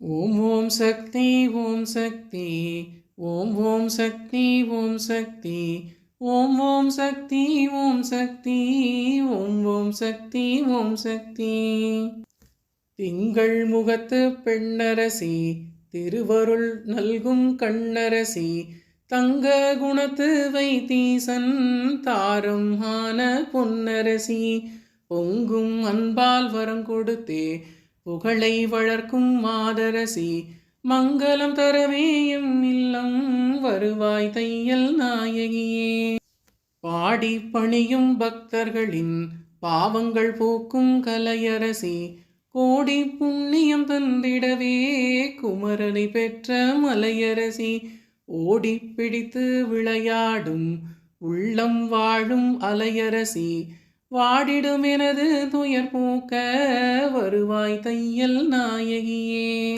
ஓம் ஓம் சக்தி ஓம் சக்தி ஓம் ஓம் சக்தி ஓம் சக்தி ஓம் ஓம் சக்தி ஓம் சக்தி ஓம் ஓம் சக்தி ஓம் சக்தி. திங்கள் முகத்து பெண்ணரசி திருவருள் நல்கும் கண்ணரசி தங்க குணத்து வைத்தீசன் தாரம் ஆன பொன்னரசி பொங்கும் அன்பால் வரம் கொடுத்தே புகழை வளர்க்கும் மாதரசி மங்களம் தரவேயும் இல்லம் வருவாய் தையல் நாயகியே. பாடி பணியும் பக்தர்களின் பாவங்கள் போக்கும் கலையரசி கோடி புண்ணியம் தந்திடவே குமரனை பெற்ற மலையரசி ஓடி பிடித்து விளையாடும் உள்ளம் வாழும் அலையரசி வாடிடும் எனது துயர் போக்க வருவாய் தையல் நாயகியே.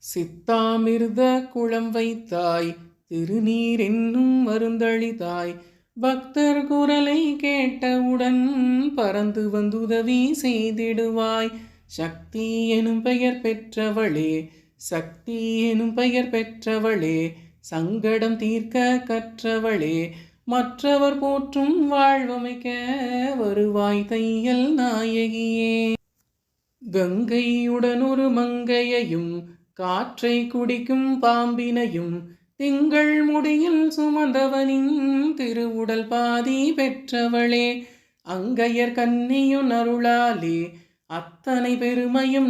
சித்தாமிர்த குளம் வைத்தாய் திருநீர் என்னும் மருந்தளித்தாய் பக்தர் குரலை கேட்டவுடன் பறந்து வந்துதவி செய்திடுவாய். சக்தி எனும் பெயர் பெற்றவளே சக்தி எனும் பெயர் பெற்றவளே சங்கடம் தீர்க்க கற்றவளே மற்றவர் போற்றும் வாழ்வமைக்க வருவாய் தையல் நாயகியே. கங்கையுடன் ஒரு மங்கையையும் காற்றை குடிக்கும் பாம்பினையும் திங்கள் முடியில் சுமந்தவனின் திருவுடல் பாதி பெற்றவளே அங்கையர் கன்னியுன் அருளாலே அத்தனை பெருமையும்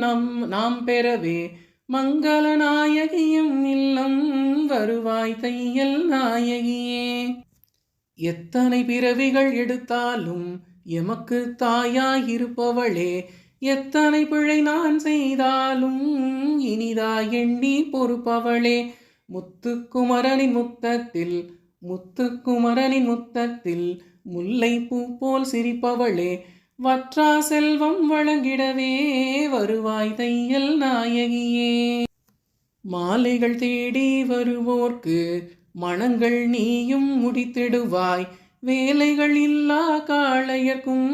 நாம் பெறவே மங்கள நாயகியும் இல்லம் வருவாய் தையல் நாயகியே. எத்தனை பிறவிகள் எடுத்தாலும் எமக்கு தாயாயிருப்பவளே எத்தனை பிழை நான் செய்தாலும் இனிதாய் எண்ணி பொறுப்பவளே முத்துக்குமரனின் முத்தத்தில் முல்லை பூ போல் சிரிப்பவளே வற்றா செல்வம் வழங்கிடவே வருவாய் தையல் நாயகியே. மாலைகள் தேடி வருவோர்க்கு மனங்கள் நீயும் முடித்திடுவாய் வேலைகள் இல்லா காளையர்க்கும்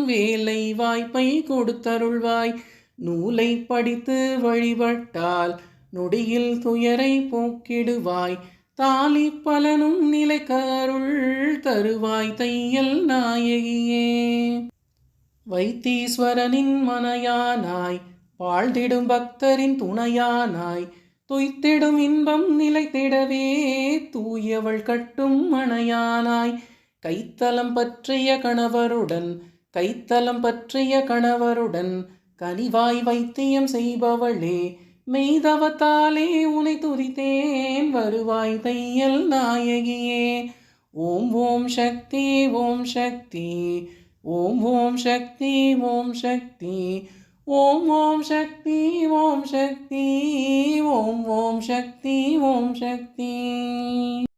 வேலை வாய்ப்பை கொடுத்தருள்வாய். நூலை படித்து வழிபட்டால் நொடியில் துயரை போக்கிடுவாய் தாலி பலனும் நிலைக்கருள் தருவாய் தையல் நாயகியே. வைத்தீஸ்வரனின் மனையானாய் வாழ்ந்திடும் பக்தரின் துணையானாய் துய்த்திடும் இன்பம் நிலைத்திடவே தூயவள் கட்டும் மனையானாய் கைத்தலம் பற்றிய கணவருடன் கனிவாய் வைத்தியம் செய்பவளே மெய்தவத்தாலே உனை துதித்தேன் வருவாய் தையல் நாயகியே. ஓம் ஓம் சக்தி ஓம் சக்தி ஓம் ஓம் சக்தி ஓம் சக்தி ஓம் ஓம் சக்தி ஓம் சக்தி ஓம் ஓம் சக்தி ஓம் சக்தி.